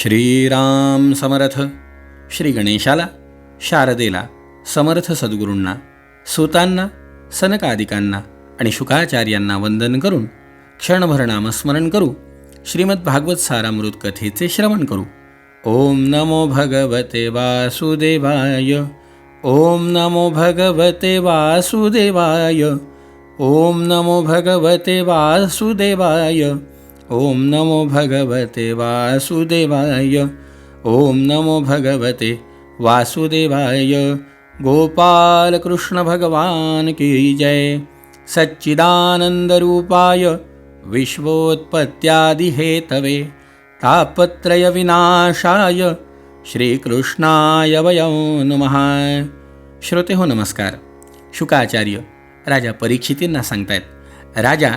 श्रीराम समर्थ. श्री गणेशाला, शारदेला, समर्थ सद्गुरूंना, सुतांना, सनकादिकांना आणि शुकाचार्यांना वंदन करून क्षणभर नामस्मरण करू. श्रीमद्भागवत सारामृत कथेचे श्रवण करू. ओम नमो भगवते वासुदेवाय. ओम नमो भगवते वासुदेवाय. ओम नमो भगवते वासुदेवाय. ओम नमो भगवते वासुदेवाय. ओम नमो भगवते वासुदेवाय. गोपाल कृष्ण भगवान की जय. सच्चिदानंद रूपाय विश्वोत्पत्त्यादि हेतवे तापत्रय विनाशाय श्रीकृष्णाय वयं नमः. श्रोते हो, नमस्कार. शुकाचार्य राजा परीक्षितींना सांगतायत, राजा,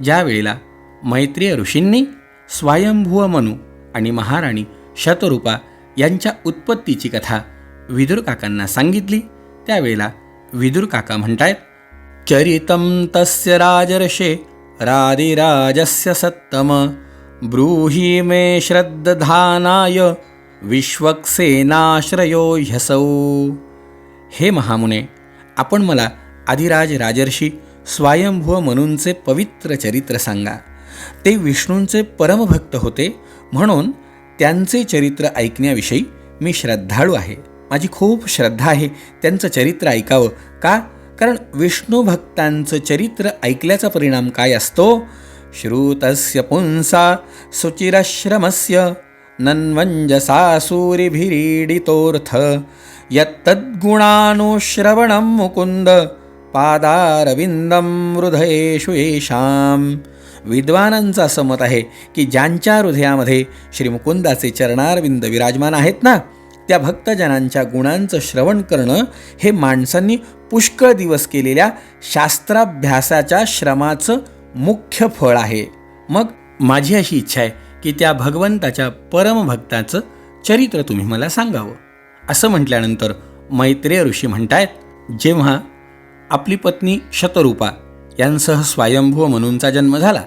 ज्या वेळेला मैत्रेय ऋषींनी स्वयंभुव मनु आणि महाराणी शतरूपा यांच्या उत्पत्तीची कथा विदुर काकांना सांगितली, त्यावेळेला विदुर काका म्हणतायत, चरितं तस्य राजर्षे राधिराजस्य सत्तम ब्रूहि मे श्रद्धानाय विश्वक्सेनाश्रयो ह्यसौ. हे महामुने, आपण मला आदिराज राजर्षी स्वयंभुव मनूंचे पवित्र चरित्र सांगा. ते विष्णूंचे परमभक्त होते, म्हणून त्यांचे चरित्र ऐकण्याविषयी मी श्रद्धाळू आहे. माझी खूप श्रद्धा आहे त्यांचं चरित्र ऐकावं. का? कारण विष्णू भक्तांचं चरित्र ऐकल्याचा परिणाम काय असतो? श्रुतस्य पुंसा सुचिरश्रमस्य नन्वंजसा सूरिभिरीडितोऽर्थ यत्तद्गुणानुश्रवणं मुकुंद पादारविंदम हृदयेषु येषाम्. विद्वानांचं असं मत आहे की ज्यांच्या हृदयामध्ये श्री मुकुंदाचे चरणारविंद विराजमान आहेत ना, त्या भक्तजनांच्या गुणांचं श्रवण करणं हे माणसांनी पुष्कळ दिवस केलेल्या शास्त्राभ्यासाच्या श्रमाचं मुख्य फळ आहे. मग माझी अशी इच्छा आहे की त्या भगवंताच्या परमभक्ताचं चरित्र तुम्ही मला सांगावं. असं म्हटल्यानंतर मैत्रेय ऋषी म्हणतायत, जेव्हा आपली पत्नी शतरूपा यांसह स्वयंभुव मनूंचा जन्म झाला,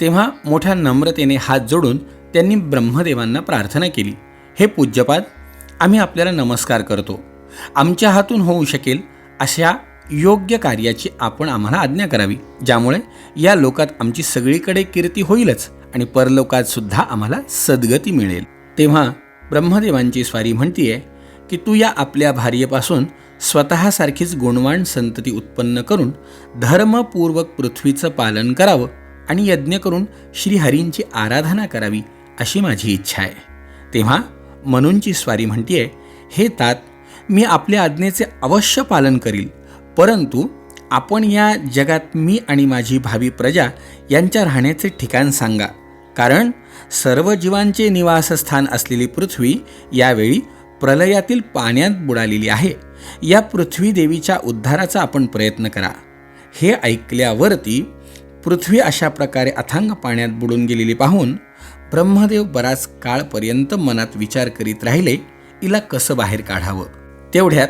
तेव्हा मोठ्या नम्रतेने हात जोडून त्यांनी ब्रह्मदेवांना प्रार्थना केली, हे पूज्यपाद, आम्ही आपल्याला नमस्कार करतो. आमच्या हातून होऊ शकेल अशा योग्य कार्याची आपण आम्हाला आज्ञा करावी, ज्यामुळे या लोकात आमची सगळीकडे कीर्ती होईलच आणि परलोकात सुद्धा आम्हाला सद्गती मिळेल. तेव्हा ब्रह्मदेवांची स्वारी म्हणतीये की तू या आपल्या भार्येपासून स्वतःसारखीच गुणवान संतती उत्पन्न करून धर्मपूर्वक पृथ्वीचं पालन करावं आणि यज्ञ करून श्रीहरींची आराधना करावी, अशी माझी इच्छा आहे. तेव्हा मनूंची स्वारी म्हणतीये, हे तात, मी आपल्या आज्ञेचे अवश्य पालन करील, परंतु आपण या जगात मी आणि माझी भावी प्रजा यांच्या राहण्याचे ठिकाण सांगा. कारण सर्व जीवांचे निवासस्थान असलेली पृथ्वी यावेळी प्रलयातील पाण्यात बुडालेली आहे. या पृथ्वी देवीच्या उद्धाराचा आपण प्रयत्न करा. हे ऐकल्यावरती पृथ्वी अशा प्रकारे अथांग पाण्यात बुडून गेलेली पाहून ब्रह्मदेव बराच काळपर्यंत मनात विचार करीत राहिले, हिला कसं बाहेर काढावं. तेवढ्यात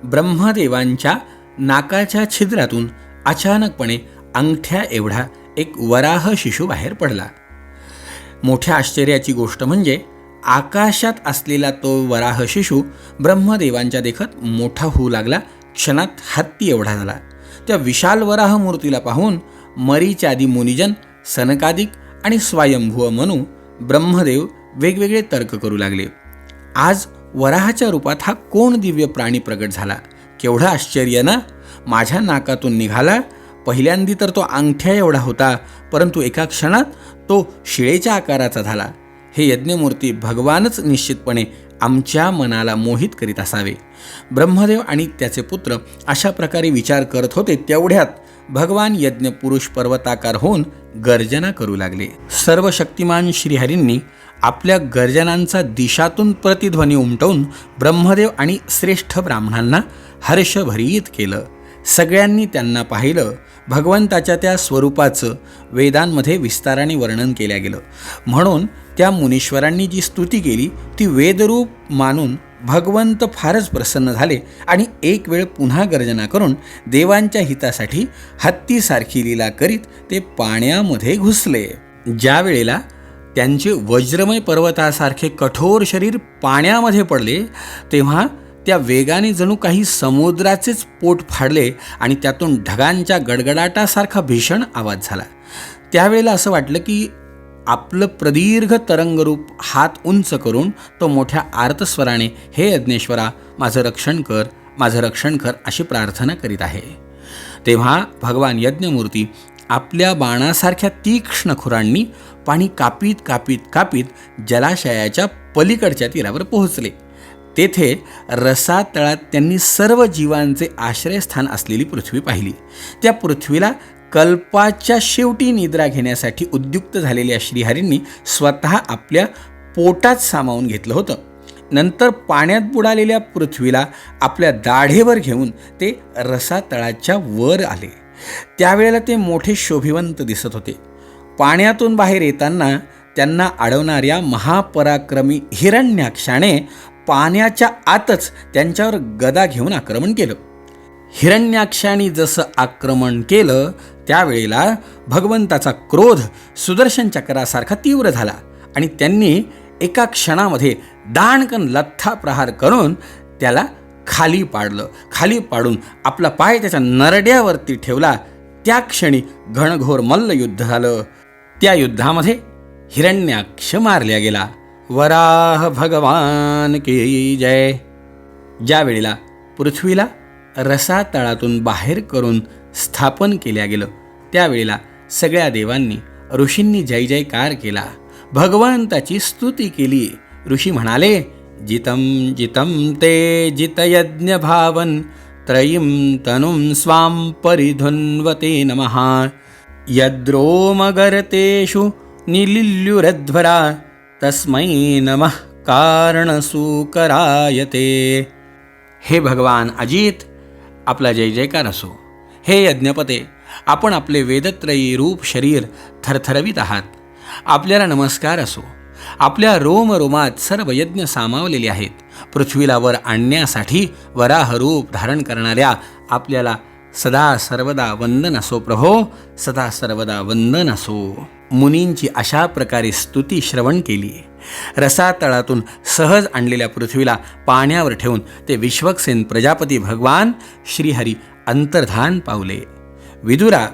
ब्रह्मदेवांच्या नाकाच्या छिद्रातून अचानकपणे अंगठ्या एवढा एक वराह शिशू बाहेर पडला. मोठ्या आश्चर्याची गोष्ट म्हणजे आकाशात असलेला तो वराह शिशू ब्रह्मदेवांच्या देखत मोठा होऊ लागला. क्षणात हत्ती एवढा झाला. त्या विशाल वराह मूर्तीला पाहून मरीचादी मुनिजन, सनकादिक आणि स्वयंभुव मनू ब्रह्मदेव वेगवेगळे तर्क करू लागले. आज वराहाच्या रूपात हा कोण दिव्य प्राणी प्रगट झाला? केवढं आश्चर्य ना! माझ्या नाकातून निघाला. पहिल्यांदी तर तो अंगठ्या एवढा होता, परंतु एका क्षणात तो शिळेच्या आकाराचा झाला. हे यज्ञमूर्ती भगवानच निश्चितपणे आमच्या मनाला मोहित करीत असावे. ब्रह्मदेव आणि त्याचे पुत्र अशा प्रकारे विचार करत होते, तेवढ्यात भगवान यज्ञपुरुष पर्वताकार होऊन गर्जना करू लागले. सर्व शक्तिमान श्रीहरींनी आपल्या गर्जनांचा दिशातून प्रतिध्वनी उमटवून ब्रह्मदेव आणि श्रेष्ठ ब्राह्मणांना हर्षभरीत केलं. सगळ्यांनी त्यांना पाहिलं. भगवंताच्या त्या स्वरूपाचं वेदांमध्ये विस्ताराने वर्णन केलं गेलं. म्हणून त्या मुनीश्वरांनी जी स्तुती केली ती वेदरूप मानून भगवंत फारच प्रसन्न झाले आणि एक वेळ पुन्हा गर्जना करून देवांच्या हितासाठी हत्तीसारखी लीला करीत ते पाण्यामध्ये घुसले. ज्या वेळेला त्यांचे वज्रमय पर्वतासारखे कठोर शरीर पाण्यामध्ये पडले तेव्हा त्या वेगाने जणू काही समुद्राचेच पोट फाडले आणि त्यातून ढगांच्या गडगडाटासारखा भीषण आवाज झाला. त्यावेळेला असं वाटलं की आपलं प्रदीर्घ तरंगरूप हात उंच करून तो मोठ्या आर्तस्वराने, हे यज्ञेश्वरा, माझं रक्षण कर, माझं रक्षण कर, अशी प्रार्थना करीत आहे. तेव्हा भगवान यज्ञमूर्ती आपल्या बाणासारख्या तीक्ष्ण खुरांनी पाणी कापीत कापीत कापीत जलाशयाच्या पलीकडच्या तीरावर पोहोचले. तेथे रसातळात त्यांनी सर्व जीवांचे आश्रयस्थान असलेली पृथ्वी पाहिली. त्या पृथ्वीला कल्पाच्या शेवटी निद्रा घेण्यासाठी उद्युक्त झालेल्या श्रीहरींनी स्वतः आपल्या पोटात सामावून घेतलं होतं. नंतर पाण्यात बुडालेल्या पृथ्वीला आपल्या दाढेवर घेऊन ते रसातळाच्या वर आले. त्यावेळेला ते मोठे शोभिवंत दिसत होते. पाण्यातून बाहेर येताना त्यांना अडवणाऱ्या महापराक्रमी हिरण्याक्षाने पाण्याच्या आतच त्यांच्यावर गदा घेऊन आक्रमण केलं. हिरण्याक्षाने जसं आक्रमण केलं त्यावेळेला भगवंताचा क्रोध सुदर्शन चक्रासारखा तीव्र झाला आणि त्यांनी एका क्षणामध्ये दाणकन लठ्ठा प्रहार करून त्याला खाली पाडलं. खाली पाडून आपला पाय त्याच्या नरड्यावरती ठेवला. त्या क्षणी घणघोर मल्लयुद्ध झालं. त्या युद्धामध्ये हिरण्याक्ष मारल्या गेला. वराह भगवान की जय. ज्या वेळेला पृथ्वीला रसातळातून बाहेर करून स्थापन केल्या गेलं त्यावेळेला सगळ्या देवांनी, ऋषींनी जय जयकार केला, भगवंताची स्तुती केली. ऋषी म्हणाले, जितं जितं ते जितयज्ञ भावन त्रयीं तनुं स्वां परिधुन्वते नमः. यद्रोमगर्तेषु निलिल्युरध्वरा तस्मै नमः कारणसूकरायते. हे भगवान अजित, आपला जय जयकार असो. हे यज्ञपते, आपण आपले वेदत्रयी रूप शरीर थरथरवीत आहात. आपल्याला नमस्कार असो. आपल्या रोमरोमात सर्व यज्ञ सामावलेले आहेत. पृथ्वीला वर आणण्यासाठी वराह रूप धारण करणाऱ्या आपल्याला सदा सर्वदा वंदन असो प्रभो, सदा सर्वदा वंदन असो. मुनींची अशा प्रकारे स्तुती श्रवण केली. रसातळातून सहज आणलेल्या पृथ्वीला पाण्यावर ठेवून ते विश्वक्सेन प्रजापती भगवान श्रीहरी अंतर्धान पावले. विदुरा,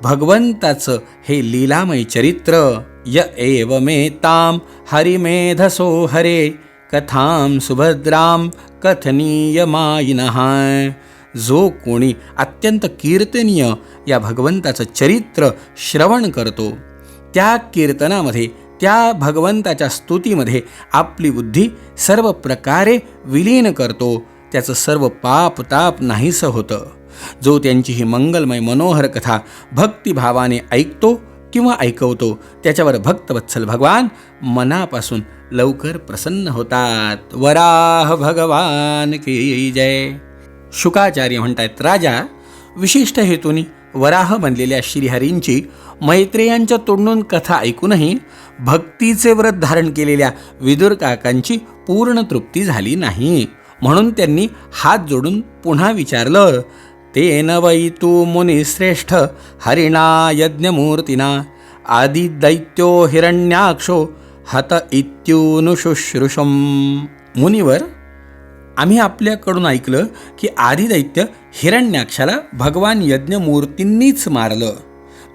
भगवंताचं हे लीलामय चरित्र य एवमेतां हरिमेधसो हरे कथां सुभद्रां कथनीयमायिनः. जो कोणी अत्यंत कीर्तनीय या भगवंताचं चरित्र श्रवण करतो, त्या कीर्तनामध्ये, त्या भगवंताच्या स्तुतीमध्ये आपली बुद्धी सर्व प्रकारे विलीन करतो, त्याचं सर्व पाप ताप नाहीसं होतं. जो त्यांची ही मंगलमय मनोहर कथा भक्तिभावाने ऐकतो किंवा ऐकवतो त्याच्यावर भक्तवत्सल भगवान मनापासून लवकर प्रसन्न होतात. वराह भगवान की जय. शुकाचार्य म्हणतात, राजा, विशिष्ट हेतूनी वराह बनलेल्या श्रीहरींची मैत्रेयांच्या तोंडून कथा ऐकूनही भक्तीचे व्रत धारण केलेल्या विदुर काकांची पूर्ण तृप्ती झाली नाही. म्हणून त्यांनी हात जोडून पुन्हा विचारलं, तेन वै तू मुनिश्रेष्ठ हरिणा यज्ञमूर्तिना आदिदैत्यो हिरण्याक्षो हत इत्युनुशुश्रुषम. मुनिवर, आम्ही आपल्याकडून ऐकलं की आदिदैत्य हिरण्याक्षाला भगवान यज्ञमूर्तींनीच मारलं.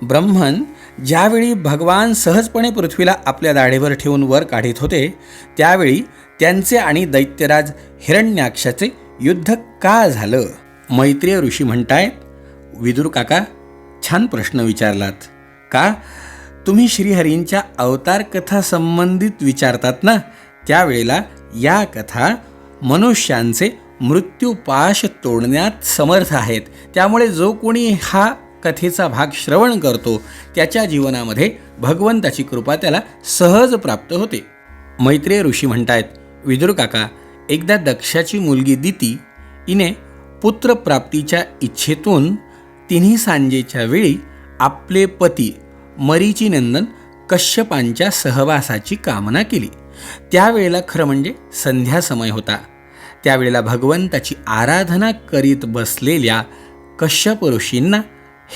ब्रह्मन ज्यावेळी भगवान सहजपणे पृथ्वीला आपल्या दाढेवर ठेवून वर काढीत होते त्यावेळी त्यांचे आणि दैत्यराज हिरण्याक्षाचे युद्ध का झालं? मैत्रेय ऋषी म्हणतायत, विदुर काका, छान प्रश्न विचारलात. का तुम्ही श्रीहरींच्या अवतार कथा संबंधित विचारतात ना, त्यावेळेला या कथा मनुष्यांचे मृत्यूपाश तोडण्यात समर्थ आहेत. त्यामुळे जो कोणी हा कथेचा भाग श्रवण करतो त्याच्या जीवनामध्ये भगवंताची कृपा त्याला सहज प्राप्त होते. मैत्रेय ऋषी म्हणतायत, विदुर काका, एकदा दक्षाची मुलगी दिती हिने पुत्रप्राप्तीच्या इच्छेतून तिन्ही सांजेच्या वेळी आपले पती मरीचीनंदन कश्यपांच्या सहवासाची कामना केली. त्यावेळेला खरं म्हणजे संध्या समय होता. त्यावेळेला भगवंताची आराधना करीत बसलेल्या कश्यप ऋषींना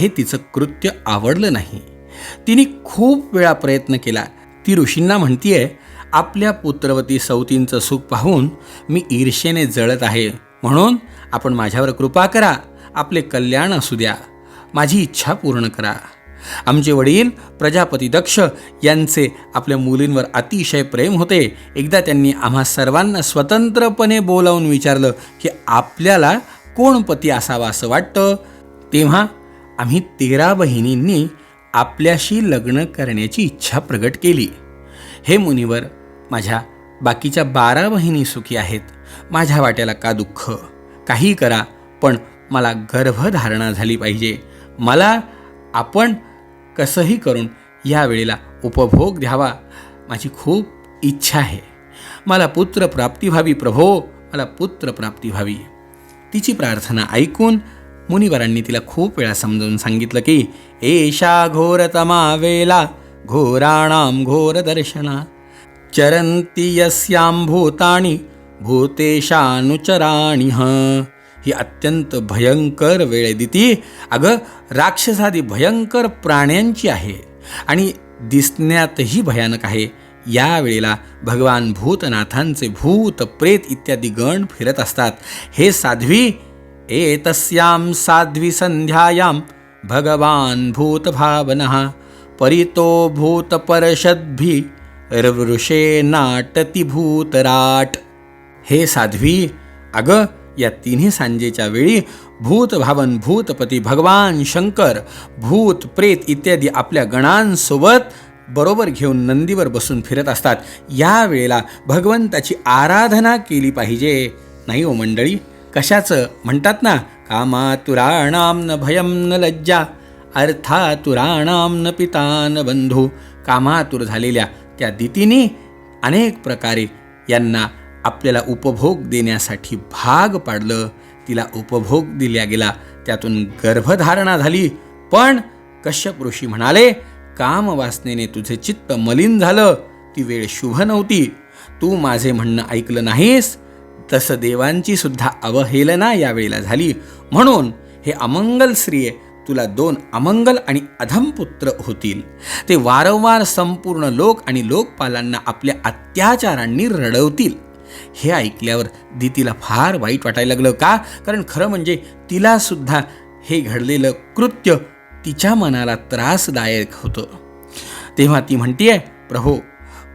हे तिचं कृत्य आवडलं नाही. तिने खूप वेळा प्रयत्न केला. ती ऋषींना म्हणतीये, आपल्या पुत्रवती सौतींचं सुख पाहून मी ईर्षेने जळत आहे, म्हणून आपण माझ्यावर कृपा करा, आपले कल्याण असू द्या, माझी इच्छा पूर्ण करा. आमचे वडील प्रजापती दक्ष यांचे आपल्या मुलींवर अतिशय प्रेम होते. एकदा त्यांनी आम्हा सर्वांना स्वतंत्रपणे बोलावून विचारलं की आपल्याला कोण पती असावा असं वाटतं. तेव्हा आम्ही 13 बहिणींनी आपल्याशी लग्न करण्याची इच्छा प्रगट केली. हे मुनिवर, माझ्या बाकीच्या 12 बहिणी सुखी आहेत. माझ्या वाट्याला का दुःख? काही करा, पण मला गर्भधारणा झाली पाहिजे. मला आपण कसंही करून या वेळेला उपभोग द्यावा. माझी खूप इच्छा आहे. मला पुत्रप्राप्ती व्हावी प्रभो, मला पुत्रप्राप्ती व्हावी. तिची प्रार्थना ऐकून मुनिवरांनी तिला खूप वेळा समजावून सांगितलं की एषा घोरतमा वेला घोराणाम घोरदर्शना चरंती यस्यां भूतानि भूतेशानुचराणि. ही अत्यंत भयंकर वेळ आहे दिती. अगं, राक्षसादी भयंकर प्राण्यांची आहे आणि दिसण्यातही भयानक आहे. या वेळेला भगवान भूतनाथांचे भूत प्रेत इत्यादी गण फिरत असतात. हे साध्वी, एतस्यां साध्वी संध्यायां भगवान भूतभावनः परितो भूतपरषद्भि वृषे नाटती भूतराट. हे साध्वी, अगं, या तिन्ही सांजेच्या वेळी भूतभावन भूतपती भगवान शंकर भूत प्रेत इत्यादी आपल्या गणांसोबत बरोबर घेऊन नंदीवर बसून फिरत असतात. या वेळेला भगवंताची आराधना केली पाहिजे. नाही हो मंडळी, कशाचं म्हणतात ना, कामातुराणाम न भयम न लज्जा अर्थातुराणाम न पिता न बंधू. कामातुर झालेल्या त्या दितीने अनेक प्रकारे यांना आपल्याला उपभोग देण्यासाठी भाग पाडलं. तिला उपभोग दिला गेला, त्यातून गर्भधारणा झाली. पण कश्यप ऋषी म्हणाले, कामवासनेने तुझे चित्त मलिन झालं, ती वेळ शुभ नव्हती. तू माझे म्हणणं ऐकलं नाहीस, तसं देवांची सुद्धा अवहेलना यावेळेला झाली. म्हणून हे अमंगल स्त्रिये, तुला 2 अमंगल आणि अधम पुत्र होतील. ते वारंवार संपूर्ण लोक आणि लोकपालांना आपल्या अत्याचारांनी रडवतील. हे ऐकल्यावर दितीला फार वाईट वाटायला लागलं. का? कारण खरं म्हणजे तिला सुद्धा हे घडलेलं कृत्य तिच्या मनाला त्रासदायक होतं. तेव्हा ती म्हणतीये, प्रभो,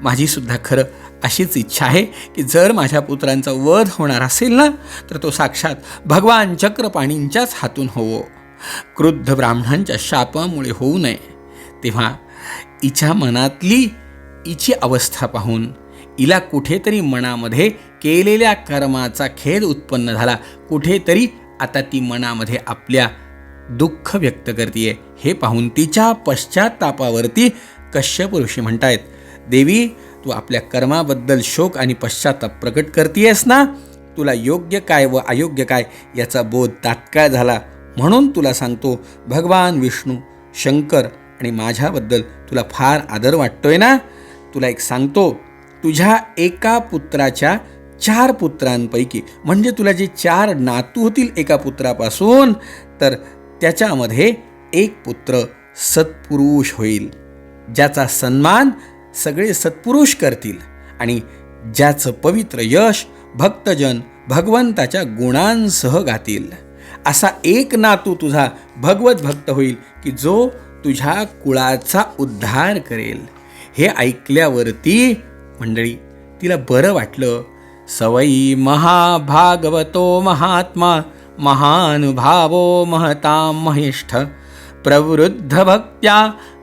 माझी सुद्धा खरं अशीच इच्छा आहे की जर माझ्या पुत्रांचा वध होणार असेल ना, तर तो साक्षात भगवान चक्रपाणींच्याच हातून होवो, क्रुद्ध ब्राह्मणांच्या शापामुळे होऊ नये. तेव्हा हिच्या मनातली हिची अवस्था पाहून हिला कुठेतरी मनामध्ये केलेल्या कर्माचा खेद उत्पन्न झाला. कुठेतरी आता ती मनामध्ये आपल्या दुःख व्यक्त करते. हे पाहून तिच्या पश्चात्तापावरती कश्यप ऋषी म्हणतायत, देवी, तू आपल्या कर्माबद्दल शोक आणि पश्चात्ताप प्रकट करतेयस ना, तुला योग्य काय व अयोग्य काय याचा बोध तात्काळ झाला. म्हणून तुला सांगतो, भगवान विष्णू, शंकर आणि माझ्याबद्दल तुला फार आदर वाटतोय ना. तुला एक सांगतो, तुझ्या एका पुत्राच्या 4 पुत्रांपैकी, म्हणजे तुला जे 4 नातू होतील एका पुत्रापासून, तर त्याच्यामध्ये एक पुत्र सत्पुरुष होईल, ज्याचा सन्मान सगळे सत्पुरुष करतील आणि ज्याचं पवित्र यश भक्तजन भगवंताच्या गुणांसह गातील. असा एक नातू तुझा भगवत भक्त होईल की जो तुझ्या कुळाचा उद्धार करेल. हे ऐकल्यावरती मंडळी तिला बरं वाटलं. सवयी महाभागवतो महात्मा महानुभावो महतां महिष्ठ प्रवृद्ध भक्त्या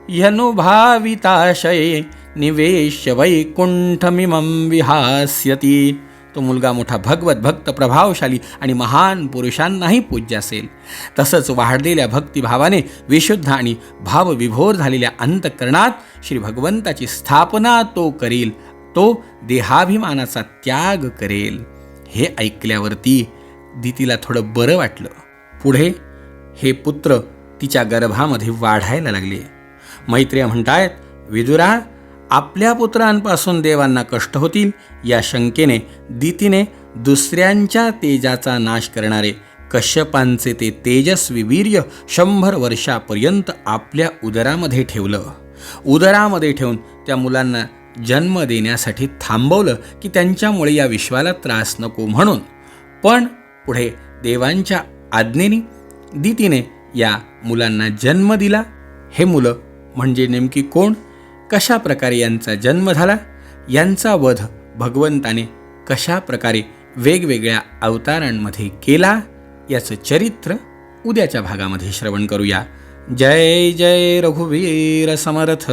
ह्यनुभाविताशये निवेश्य वैकुंठमिमं विहास्यती. तो मुलगा मोठा भगवत भक्त, प्रभावशाली आणि महान पुरुषांनाही पूज्य असेल. तसंच वाढलेल्या भक्तिभावाने विशुद्ध आणि भावविभोर झालेल्या अंतःकरणात श्री भगवंताची स्थापना तो करेल. तो देहाभिमानाचा त्याग करेल. हे ऐकल्यावरती दितीला थोडं बरं वाटलं. पुढे हे पुत्र तिच्या गर्भामध्ये वाढायला लागले. मैत्रेय म्हणतायत, विदुरा, आपल्या पुत्रांपासून देवांना कष्ट होतील या शंकेने दितीने दुसऱ्यांच्या तेजाचा नाश करणारे कश्यपांचे ते तेजस्वी वीर्य 100 वर्षापर्यंत आपल्या उदरामध्ये ठेवलं. उदरामध्ये ठेवून त्या मुलांना जन्म देण्यासाठी थांबवलं की त्यांच्यामुळे या विश्वाला त्रास नको म्हणून. पण पुढे देवांच्या आज्ञेने दितीने या मुलांना जन्म दिला. हे मुलं म्हणजे नेमकी कोण, कशा प्रकारे यांचा जन्म झाला, यांचा वध भगवंताने कशा प्रकारे वेगवेगळ्या अवतारांमध्ये केला, याचं चरित्र उद्याच्या भागामध्ये श्रवण करूया. जय जय रघुवीर समर्थ.